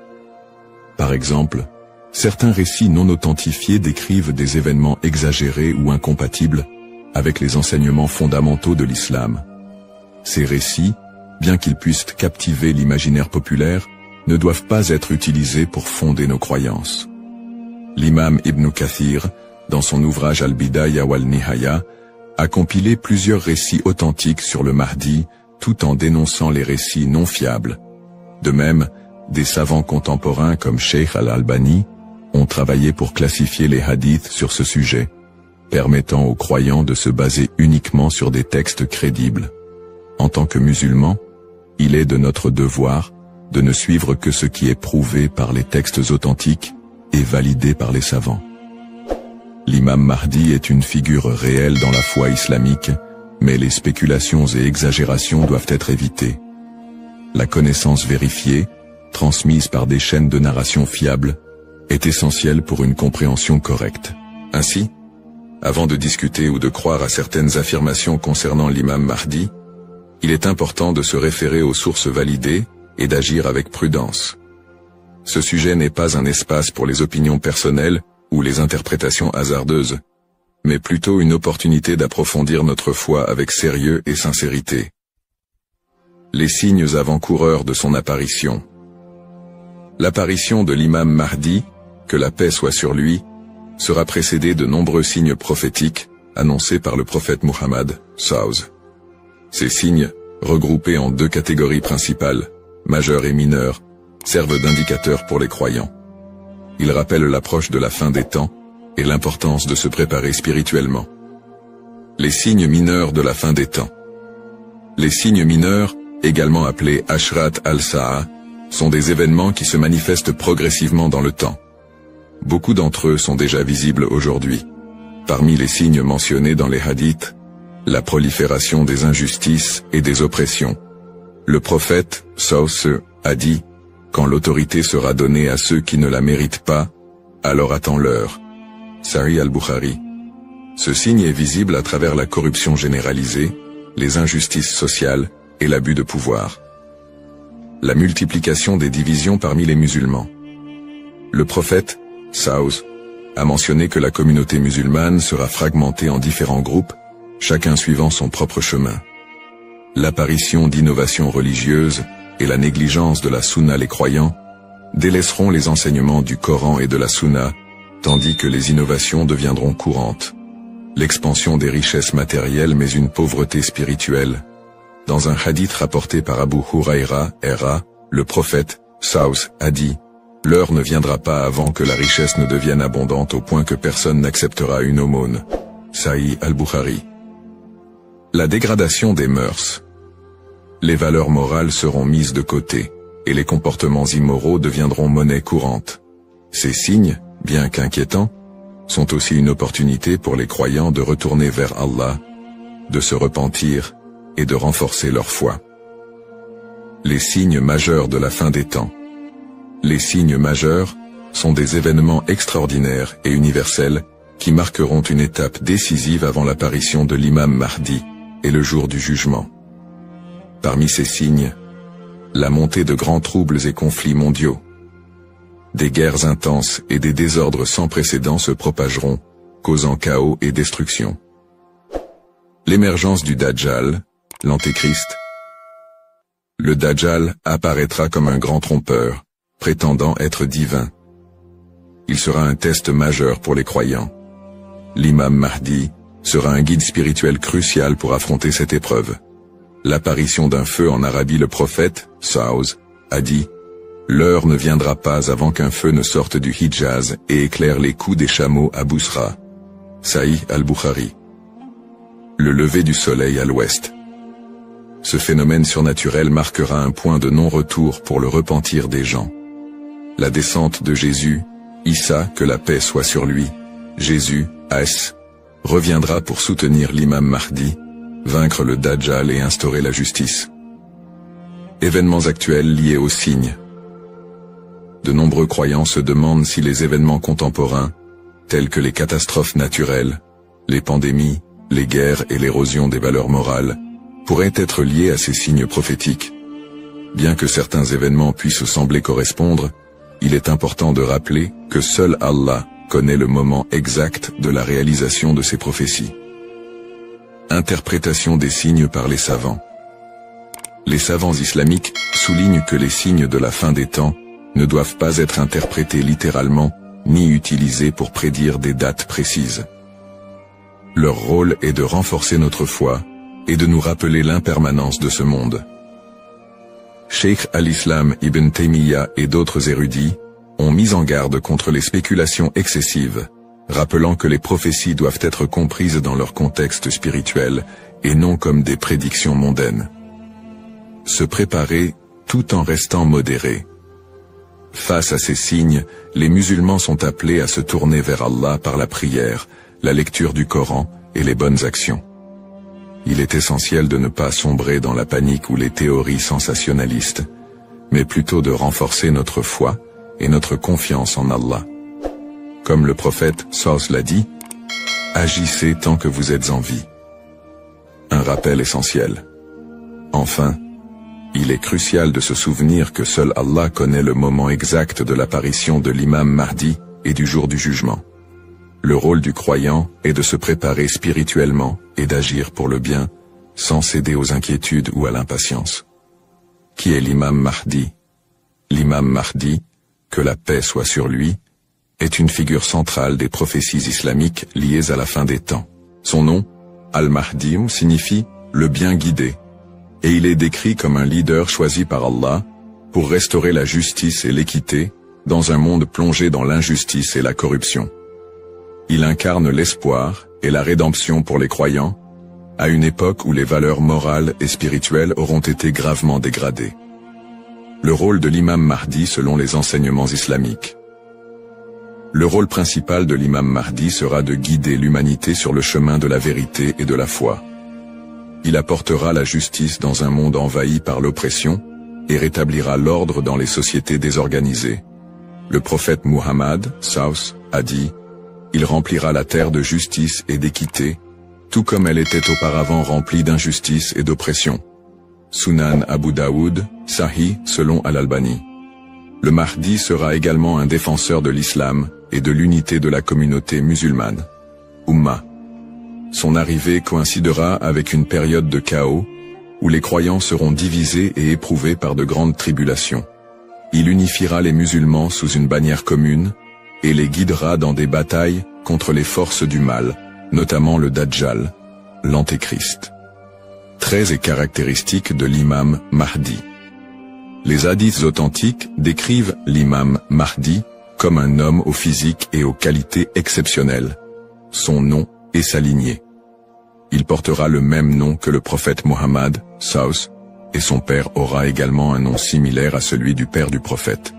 Par exemple, certains récits non authentifiés décrivent des événements exagérés ou incompatibles avec les enseignements fondamentaux de l'islam. Ces récits, bien qu'ils puissent captiver l'imaginaire populaire, ne doivent pas être utilisés pour fonder nos croyances. L'imam Ibn Kathir, dans son ouvrage Al-Bidaya wal-Nihaya, a compilé plusieurs récits authentiques sur le Mahdi, tout en dénonçant les récits non fiables. De même, des savants contemporains comme Sheikh Al-Albani ont travaillé pour classifier les hadiths sur ce sujet, permettant aux croyants de se baser uniquement sur des textes crédibles. En tant que musulmans, il est de notre devoir de ne suivre que ce qui est prouvé par les textes authentiques et validé par les savants. L'imam Mahdi est une figure réelle dans la foi islamique, mais les spéculations et exagérations doivent être évitées. La connaissance vérifiée, transmise par des chaînes de narration fiables, est essentielle pour une compréhension correcte. Ainsi, Avant de discuter ou de croire à certaines affirmations concernant l'imam Mahdi, il est important de se référer aux sources validées et d'agir avec prudence. Ce sujet n'est pas un espace pour les opinions personnelles ou les interprétations hasardeuses, mais plutôt une opportunité d'approfondir notre foi avec sérieux et sincérité. Les signes avant-coureurs de son apparition. L'apparition de l'imam Mahdi, que la paix soit sur lui, sera précédée de nombreux signes prophétiques annoncés par le prophète Muhammad, SAW. Ces signes, regroupés en deux catégories principales, majeurs et mineurs, servent d'indicateurs pour les croyants. Ils rappellent l'approche de la fin des temps et l'importance de se préparer spirituellement. Les signes mineurs de la fin des temps. Les signes mineurs, également appelés Ashrat al-Sa'a, sont des événements qui se manifestent progressivement dans le temps. Beaucoup d'entre eux sont déjà visibles aujourd'hui. Parmi les signes mentionnés dans les hadiths, la prolifération des injustices et des oppressions. Le prophète, SAW, a dit « Quand l'autorité sera donnée à ceux qui ne la méritent pas, alors attends-leur » Sahih al-Bukhari. Ce signe est visible à travers la corruption généralisée, les injustices sociales et l'abus de pouvoir. La multiplication des divisions parmi les musulmans. Le prophète, SAW, a mentionné que la communauté musulmane sera fragmentée en différents groupes, chacun suivant son propre chemin. L'apparition d'innovations religieuses et la négligence de la sunna les croyants délaisseront les enseignements du Coran et de la sunna, tandis que les innovations deviendront courantes. L'expansion des richesses matérielles mais une pauvreté spirituelle. Dans un hadith rapporté par Abu Huraira, le prophète, SAW, a dit « L'heure ne viendra pas avant que la richesse ne devienne abondante au point que personne n'acceptera une aumône. » Sahih al-Bukhari. La dégradation des mœurs. Les valeurs morales seront mises de côté, et les comportements immoraux deviendront monnaie courante. Ces signes, bien qu'inquiétants, sont aussi une opportunité pour les croyants de retourner vers Allah, de se repentir et de renforcer leur foi. Les signes majeurs de la fin des temps. Les signes majeurs sont des événements extraordinaires et universels qui marqueront une étape décisive avant l'apparition de l'imam Mahdi et le jour du jugement. Parmi ces signes, la montée de grands troubles et conflits mondiaux. Des guerres intenses et des désordres sans précédent se propageront, causant chaos et destruction. L'émergence du Dajjal, l'Antéchrist. Le Dajjal apparaîtra comme un grand trompeur, prétendant être divin. Il sera un test majeur pour les croyants. L'imam Mahdi sera un guide spirituel crucial pour affronter cette épreuve. L'apparition d'un feu en Arabie. Le prophète, SAW, a dit « L'heure ne viendra pas avant qu'un feu ne sorte du Hijaz et éclaire les coups des chameaux à Bousra. » Sahih al-Bukhari. Le lever du soleil à l'ouest. Ce phénomène surnaturel marquera un point de non-retour pour le repentir des gens. La descente de Jésus, Issa, que la paix soit sur lui, Jésus, As, reviendra pour soutenir l'imam Mahdi, vaincre le Dajjal et instaurer la justice. Événements actuels liés aux signes. De nombreux croyants se demandent si les événements contemporains, tels que les catastrophes naturelles, les pandémies, les guerres et l'érosion des valeurs morales, pourraient être liés à ces signes prophétiques. Bien que certains événements puissent sembler correspondre, il est important de rappeler que seul Allah connaît le moment exact de la réalisation de ces prophéties. Interprétation des signes par les savants. Les savants islamiques soulignent que les signes de la fin des temps ne doivent pas être interprétés littéralement, ni utilisés pour prédire des dates précises. Leur rôle est de renforcer notre foi et de nous rappeler l'impermanence de ce monde. Cheikh al-Islam Ibn Taymiyyah et d'autres érudits ont mis en garde contre les spéculations excessives, rappelant que les prophéties doivent être comprises dans leur contexte spirituel et non comme des prédictions mondaines. Se préparer tout en restant modéré. Face à ces signes, les musulmans sont appelés à se tourner vers Allah par la prière, la lecture du Coran et les bonnes actions. Il est essentiel de ne pas sombrer dans la panique ou les théories sensationnalistes, mais plutôt de renforcer notre foi et notre confiance en Allah. Comme le prophète SAW l'a dit, Agissez tant que vous êtes en vie. Un rappel essentiel. Enfin, il est crucial de se souvenir que seul Allah connaît le moment exact de l'apparition de l'imam Mahdi et du jour du jugement. Le rôle du croyant est de se préparer spirituellement et d'agir pour le bien, sans céder aux inquiétudes ou à l'impatience. Qui est l'imam Mahdi? L'imam Mahdi, que la paix soit sur lui, est une figure centrale des prophéties islamiques liées à la fin des temps. Son nom, Al-Mahdi, signifie « le bien guidé », et il est décrit comme un leader choisi par Allah pour restaurer la justice et l'équité dans un monde plongé dans l'injustice et la corruption. Il incarne l'espoir et la rédemption pour les croyants, à une époque où les valeurs morales et spirituelles auront été gravement dégradées. Le rôle de l'imam Mahdi selon les enseignements islamiques. Le rôle principal de l'imam Mahdi sera de guider l'humanité sur le chemin de la vérité et de la foi. Il apportera la justice dans un monde envahi par l'oppression et rétablira l'ordre dans les sociétés désorganisées. Le prophète Muhammad, Saus, a dit « Il remplira la terre de justice et d'équité, tout comme elle était auparavant remplie d'injustice et d'oppression. » Sunan Abu Daoud, Sahih, selon Al-Albani. Le Mahdi sera également un défenseur de l'islam et de l'unité de la communauté musulmane. Ummah. Son arrivée coïncidera avec une période de chaos, où les croyants seront divisés et éprouvés par de grandes tribulations. Il unifiera les musulmans sous une bannière commune, et les guidera dans des batailles contre les forces du mal, notamment le Dajjal, l'Antéchrist. Traits et caractéristiques de l'imam Mahdi. Les hadiths authentiques décrivent l'imam Mahdi comme un homme au physique et aux qualités exceptionnelles. Son nom et sa lignée. Il portera le même nom que le prophète Muhammad, Saus, et son père aura également un nom similaire à celui du père du prophète.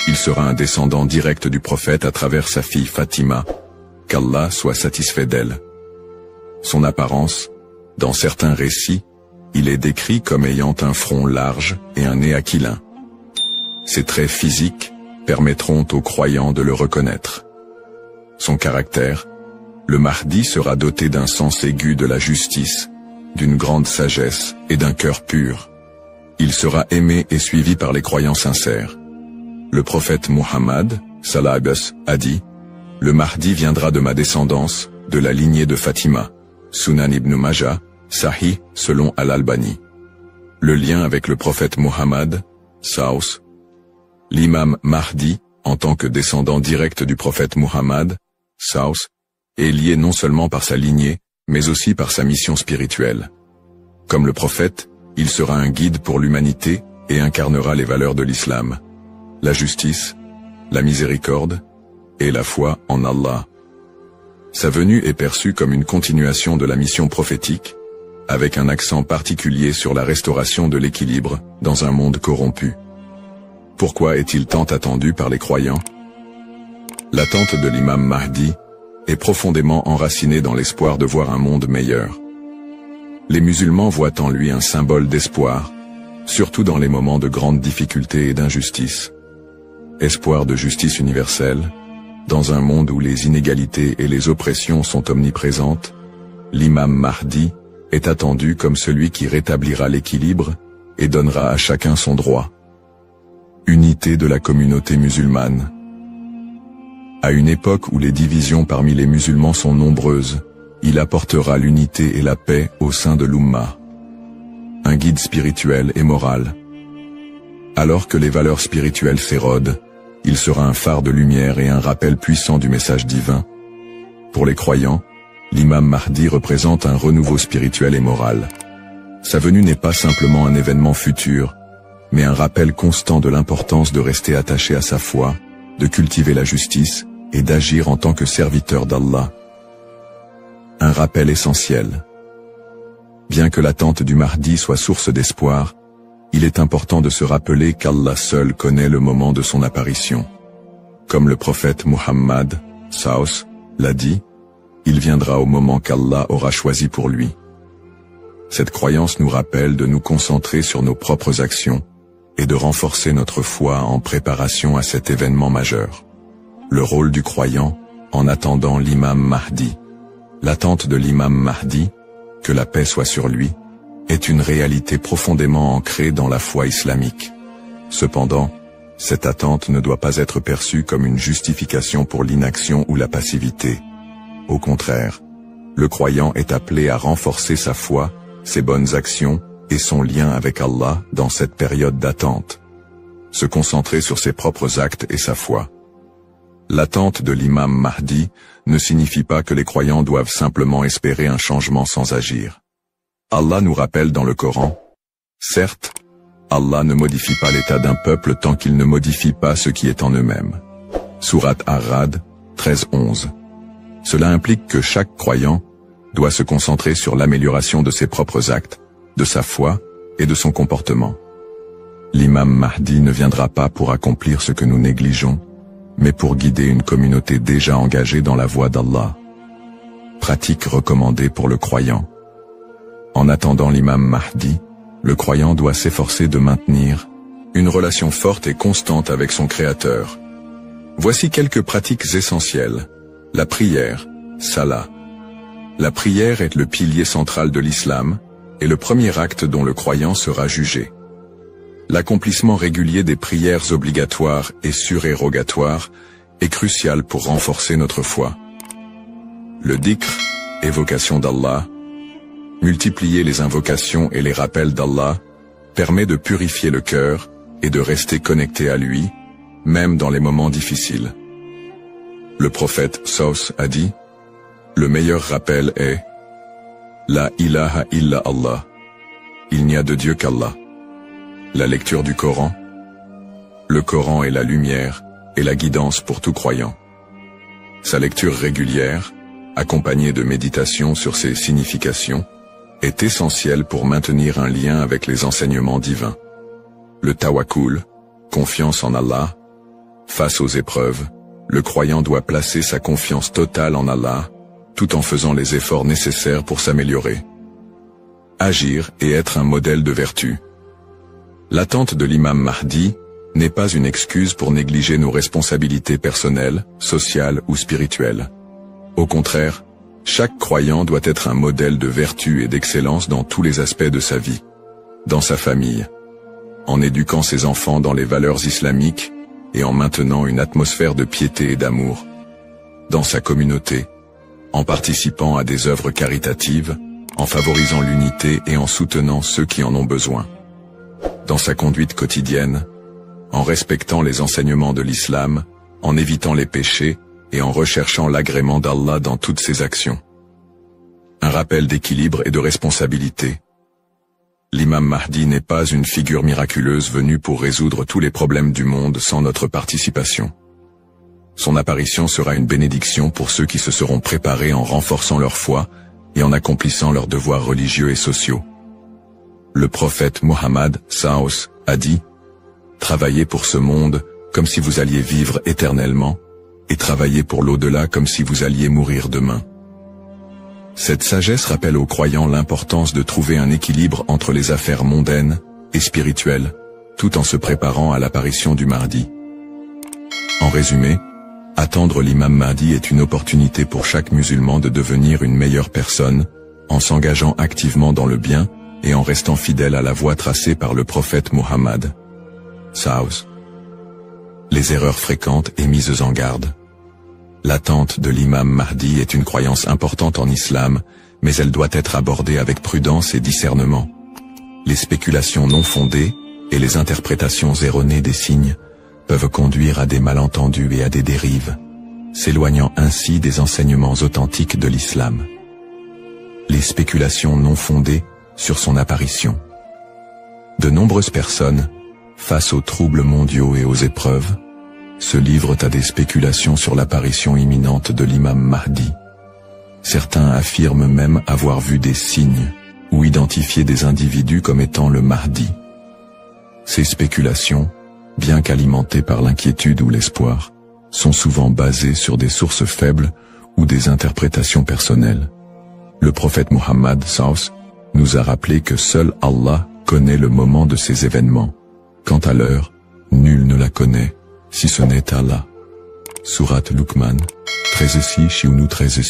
Il sera un descendant direct du prophète à travers sa fille Fatima, qu'Allah soit satisfait d'elle. Son apparence, dans certains récits, il est décrit comme ayant un front large et un nez aquilin. Ses traits physiques permettront aux croyants de le reconnaître. Son caractère, le Mahdi sera doté d'un sens aigu de la justice, d'une grande sagesse et d'un cœur pur. Il sera aimé et suivi par les croyants sincères. Le prophète Muhammad, sallallahu a dit « Le Mahdi viendra de ma descendance, de la lignée de Fatima. » Sunan ibn Majah, Sahih, selon Al-Albani. Le lien avec le prophète Muhammad, Saus. L'imam Mahdi, en tant que descendant direct du prophète Muhammad, Saus, est lié non seulement par sa lignée, mais aussi par sa mission spirituelle. Comme le prophète, il sera un guide pour l'humanité et incarnera les valeurs de l'islam, la justice, la miséricorde et la foi en Allah. Sa venue est perçue comme une continuation de la mission prophétique, avec un accent particulier sur la restauration de l'équilibre dans un monde corrompu. Pourquoi est-il tant attendu par les croyants? L'attente de l'imam Mahdi est profondément enracinée dans l'espoir de voir un monde meilleur. Les musulmans voient en lui un symbole d'espoir, surtout dans les moments de grandes difficultés et d'injustice. Espoir de justice universelle, dans un monde où les inégalités et les oppressions sont omniprésentes, l'imam Mahdi est attendu comme celui qui rétablira l'équilibre et donnera à chacun son droit. Unité de la communauté musulmane. À une époque où les divisions parmi les musulmans sont nombreuses, il apportera l'unité et la paix au sein de l'Ummah. Un guide spirituel et moral. Alors que les valeurs spirituelles s'érodent, il sera un phare de lumière et un rappel puissant du message divin. Pour les croyants, l'imam Mahdi représente un renouveau spirituel et moral. Sa venue n'est pas simplement un événement futur, mais un rappel constant de l'importance de rester attaché à sa foi, de cultiver la justice et d'agir en tant que serviteur d'Allah. Un rappel essentiel. Bien que l'attente du Mahdi soit source d'espoir, il est important de se rappeler qu'Allah seul connaît le moment de son apparition. Comme le prophète Muhammad, Saus, l'a dit, il viendra au moment qu'Allah aura choisi pour lui. Cette croyance nous rappelle de nous concentrer sur nos propres actions et de renforcer notre foi en préparation à cet événement majeur. Le rôle du croyant en attendant l'imam Mahdi. L'attente de l'imam Mahdi, que la paix soit sur lui, est une réalité profondément ancrée dans la foi islamique. Cependant, cette attente ne doit pas être perçue comme une justification pour l'inaction ou la passivité. Au contraire, le croyant est appelé à renforcer sa foi, ses bonnes actions et son lien avec Allah dans cette période d'attente. Se concentrer sur ses propres actes et sa foi. L'attente de l'imam Mahdi ne signifie pas que les croyants doivent simplement espérer un changement sans agir. Allah nous rappelle dans le Coran, certes, Allah ne modifie pas l'état d'un peuple tant qu'il ne modifie pas ce qui est en eux-mêmes. Sourate Ar-Ra'd 13-11. Cela implique que chaque croyant doit se concentrer sur l'amélioration de ses propres actes, de sa foi et de son comportement. L'imam Mahdi ne viendra pas pour accomplir ce que nous négligeons, mais pour guider une communauté déjà engagée dans la voie d'Allah. Pratique recommandée pour le croyant. En attendant l'imam Mahdi, le croyant doit s'efforcer de maintenir une relation forte et constante avec son Créateur. Voici quelques pratiques essentielles. La prière, salat. La prière est le pilier central de l'islam et le premier acte dont le croyant sera jugé. L'accomplissement régulier des prières obligatoires et surérogatoires est crucial pour renforcer notre foi. Le dhikr, évocation d'Allah, multiplier les invocations et les rappels d'Allah, permet de purifier le cœur et de rester connecté à lui, même dans les moments difficiles. Le prophète Saus a dit, le meilleur rappel est La ilaha illa Allah. Il n'y a de Dieu qu'Allah. La lecture du Coran. Le Coran est la lumière et la guidance pour tout croyant. Sa lecture régulière, accompagnée de méditation sur ses significations, est essentielle pour maintenir un lien avec les enseignements divins. Le tawakkul, confiance en Allah. Face aux épreuves, le croyant doit placer sa confiance totale en Allah, tout en faisant les efforts nécessaires pour s'améliorer. Agir et être un modèle de vertu. L'attente de l'imam Mahdi n'est pas une excuse pour négliger nos responsabilités personnelles, sociales ou spirituelles. Au contraire, chaque croyant doit être un modèle de vertu et d'excellence dans tous les aspects de sa vie. Dans sa famille, en éduquant ses enfants dans les valeurs islamiques et en maintenant une atmosphère de piété et d'amour. Dans sa communauté, en participant à des œuvres caritatives, en favorisant l'unité et en soutenant ceux qui en ont besoin. Dans sa conduite quotidienne, en respectant les enseignements de l'islam, en évitant les péchés et en recherchant l'agrément d'Allah dans toutes ses actions. Un rappel d'équilibre et de responsabilité. L'imam Mahdi n'est pas une figure miraculeuse venue pour résoudre tous les problèmes du monde sans notre participation. Son apparition sera une bénédiction pour ceux qui se seront préparés en renforçant leur foi et en accomplissant leurs devoirs religieux et sociaux. Le prophète Mohammed Saus a dit « Travaillez pour ce monde comme si vous alliez vivre éternellement, et travaillez pour l'au-delà comme si vous alliez mourir demain. » Cette sagesse rappelle aux croyants l'importance de trouver un équilibre entre les affaires mondaines et spirituelles, tout en se préparant à l'apparition du Mahdi. En résumé, attendre l'imam Mahdi est une opportunité pour chaque musulman de devenir une meilleure personne, en s'engageant activement dans le bien et en restant fidèle à la voie tracée par le prophète Mohammed. Saus. Les erreurs fréquentes et mises en garde. L'attente de l'imam Mahdi est une croyance importante en islam, mais elle doit être abordée avec prudence et discernement. Les spéculations non fondées et les interprétations erronées des signes peuvent conduire à des malentendus et à des dérives, s'éloignant ainsi des enseignements authentiques de l'islam. Les spéculations non fondées sur son apparition. De nombreuses personnes, face aux troubles mondiaux et aux épreuves, se livrent à des spéculations sur l'apparition imminente de l'imam Mahdi. Certains affirment même avoir vu des signes ou identifié des individus comme étant le Mahdi. Ces spéculations, bien qu'alimentées par l'inquiétude ou l'espoir, sont souvent basées sur des sources faibles ou des interprétations personnelles. Le prophète Mohammed Saus nous a rappelé que seul Allah connaît le moment de ces événements. Quant à l'heure, nul ne la connaît, si ce n'est Allah. Sourate Luqman, 13 13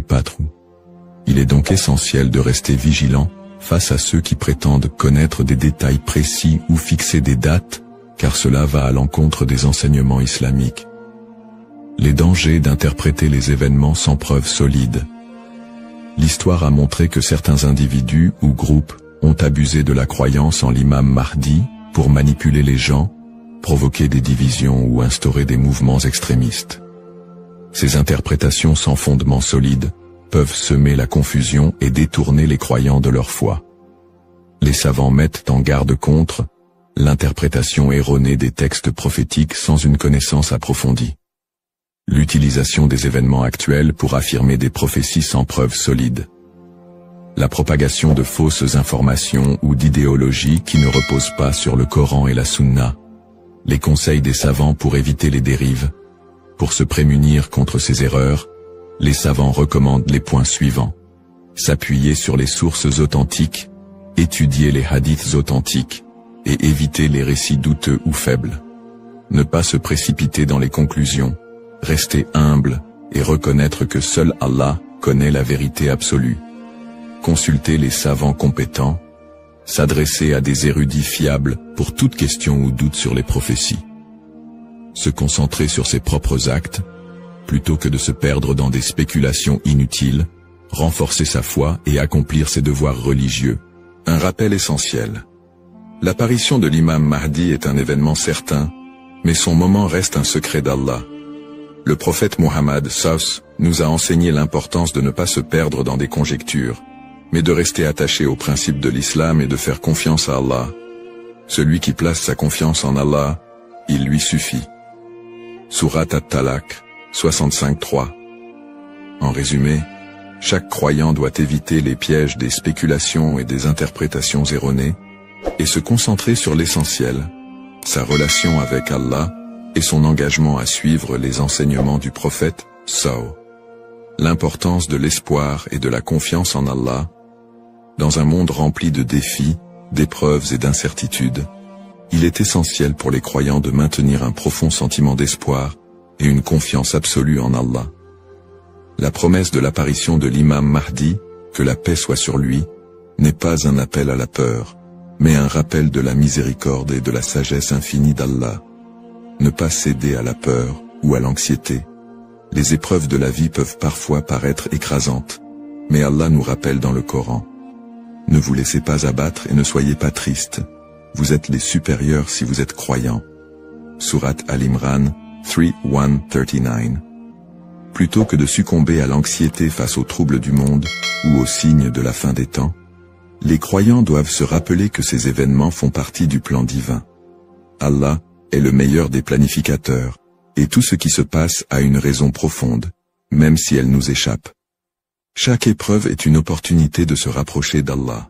4. Il est donc essentiel de rester vigilant face à ceux qui prétendent connaître des détails précis ou fixer des dates, car cela va à l'encontre des enseignements islamiques. Les dangers d'interpréter les événements sans preuve solide. L'histoire a montré que certains individus ou groupes ont abusé de la croyance en l'imam Mahdi pour manipuler les gens, provoquer des divisions ou instaurer des mouvements extrémistes. Ces interprétations sans fondement solide peuvent semer la confusion et détourner les croyants de leur foi. Les savants mettent en garde contre l'interprétation erronée des textes prophétiques sans une connaissance approfondie. L'utilisation des événements actuels pour affirmer des prophéties sans preuve solide. La propagation de fausses informations ou d'idéologies qui ne reposent pas sur le Coran et la Sunna. Les conseils des savants pour éviter les dérives. Pour se prémunir contre ces erreurs, les savants recommandent les points suivants. S'appuyer sur les sources authentiques, étudier les hadiths authentiques, et éviter les récits douteux ou faibles. Ne pas se précipiter dans les conclusions, rester humble, et reconnaître que seul Allah connaît la vérité absolue. Consulter les savants compétents, s'adresser à des érudits fiables pour toute question ou doute sur les prophéties. Se concentrer sur ses propres actes, plutôt que de se perdre dans des spéculations inutiles, renforcer sa foi et accomplir ses devoirs religieux. Un rappel essentiel. L'apparition de l'imam Mahdi est un événement certain, mais son moment reste un secret d'Allah. Le prophète Muhammad nous a enseigné l'importance de ne pas se perdre dans des conjectures, mais de rester attaché aux principes de l'islam et de faire confiance à Allah. Celui qui place sa confiance en Allah, il lui suffit. Surat At-Talaq, 65-3. En résumé, chaque croyant doit éviter les pièges des spéculations et des interprétations erronées, et se concentrer sur l'essentiel, sa relation avec Allah, et son engagement à suivre les enseignements du prophète, L'importance de l'espoir et de la confiance en Allah. Dans un monde rempli de défis, d'épreuves et d'incertitudes, il est essentiel pour les croyants de maintenir un profond sentiment d'espoir et une confiance absolue en Allah. La promesse de l'apparition de l'imam Mahdi, que la paix soit sur lui, n'est pas un appel à la peur, mais un rappel de la miséricorde et de la sagesse infinie d'Allah. Ne pas céder à la peur ou à l'anxiété. Les épreuves de la vie peuvent parfois paraître écrasantes, mais Allah nous rappelle dans le Coran. Ne vous laissez pas abattre et ne soyez pas tristes. Vous êtes les supérieurs si vous êtes croyants. Surat Al-Imran, 3:1-39. Plutôt que de succomber à l'anxiété face aux troubles du monde ou aux signes de la fin des temps, les croyants doivent se rappeler que ces événements font partie du plan divin. Allah est le meilleur des planificateurs, et tout ce qui se passe a une raison profonde, même si elle nous échappe. Chaque épreuve est une opportunité de se rapprocher d'Allah.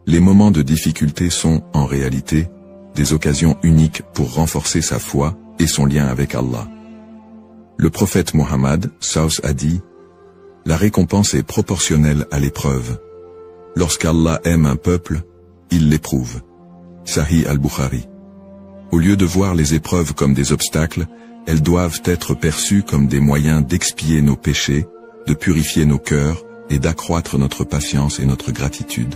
Les moments de difficulté sont, en réalité, des occasions uniques pour renforcer sa foi et son lien avec Allah. Le prophète Muhammad, a dit, « La récompense est proportionnelle à l'épreuve. Lorsqu'Allah aime un peuple, il l'éprouve. » Sahih al-Bukhari. Au lieu de voir les épreuves comme des obstacles, elles doivent être perçues comme des moyens d'expier nos péchés, de purifier nos cœurs et d'accroître notre patience et notre gratitude.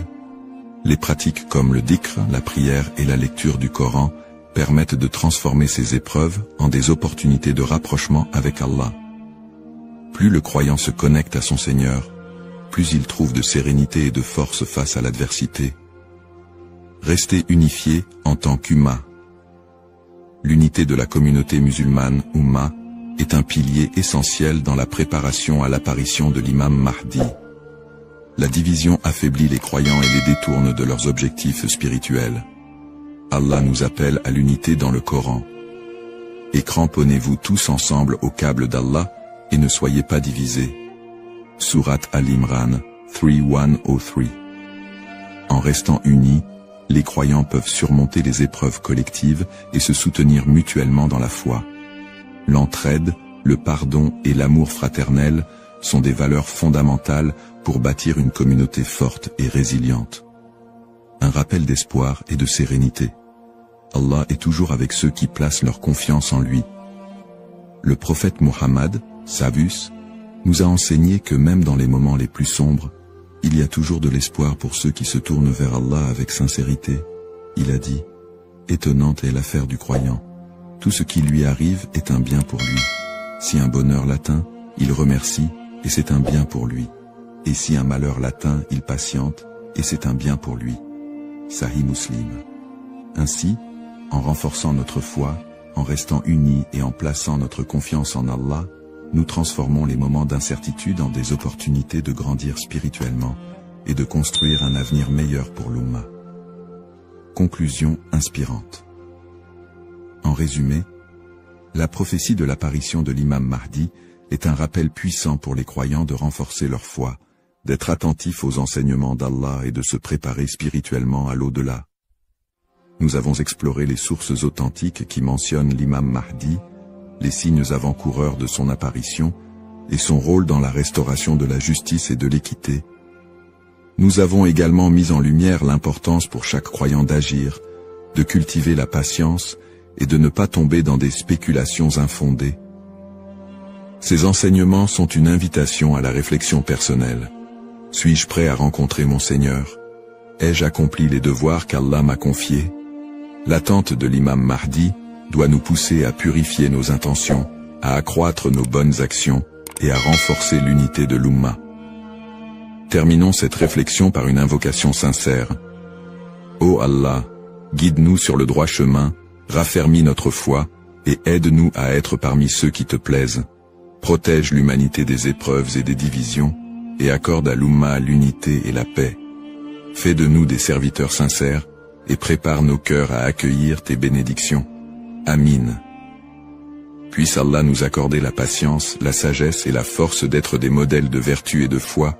Les pratiques comme le dhikr, la prière et la lecture du Coran permettent de transformer ces épreuves en des opportunités de rapprochement avec Allah. Plus le croyant se connecte à son Seigneur, plus il trouve de sérénité et de force face à l'adversité. Rester unifié en tant qu'Umma. L'unité de la communauté musulmane, Umma, est un pilier essentiel dans la préparation à l'apparition de l'imam Mahdi. La division affaiblit les croyants et les détourne de leurs objectifs spirituels. Allah nous appelle à l'unité dans le Coran. Et cramponnez-vous tous ensemble au câble d'Allah et ne soyez pas divisés. Surat Al-Imran, 3:1-3. En restant unis, les croyants peuvent surmonter les épreuves collectives et se soutenir mutuellement dans la foi. L'entraide, le pardon et l'amour fraternel sont des valeurs fondamentales pour bâtir une communauté forte et résiliente. Un rappel d'espoir et de sérénité. Allah est toujours avec ceux qui placent leur confiance en lui. Le prophète Muhammad, nous a enseigné que même dans les moments les plus sombres, il y a toujours de l'espoir pour ceux qui se tournent vers Allah avec sincérité. Il a dit, « Étonnante est l'affaire du croyant. Tout ce qui lui arrive est un bien pour lui. Si un bonheur l'atteint, il remercie, et c'est un bien pour lui. Et si un malheur l'atteint, il patiente, et c'est un bien pour lui. » Sahih Muslim. Ainsi, en renforçant notre foi, en restant unis et en plaçant notre confiance en Allah, nous transformons les moments d'incertitude en des opportunités de grandir spirituellement et de construire un avenir meilleur pour l'Ummah. Conclusion inspirante. En résumé, la prophétie de l'apparition de l'imam Mahdi est un rappel puissant pour les croyants de renforcer leur foi, d'être attentifs aux enseignements d'Allah et de se préparer spirituellement à l'au-delà. Nous avons exploré les sources authentiques qui mentionnent l'imam Mahdi, les signes avant-coureurs de son apparition et son rôle dans la restauration de la justice et de l'équité. Nous avons également mis en lumière l'importance pour chaque croyant d'agir, de cultiver la patience et de ne pas tomber dans des spéculations infondées. Ces enseignements sont une invitation à la réflexion personnelle. Suis-je prêt à rencontrer mon Seigneur? Ai-je accompli les devoirs qu'Allah m'a confiés? L'attente de l'imam Mahdi doit nous pousser à purifier nos intentions, à accroître nos bonnes actions et à renforcer l'unité de l'Ummah. Terminons cette réflexion par une invocation sincère. Ô Allah, guide-nous sur le droit chemin, raffermis notre foi, et aide-nous à être parmi ceux qui te plaisent. Protège l'humanité des épreuves et des divisions, et accorde à l'Ummah l'unité et la paix. Fais de nous des serviteurs sincères, et prépare nos cœurs à accueillir tes bénédictions. Amin. Puisse Allah nous accorder la patience, la sagesse et la force d'être des modèles de vertu et de foi,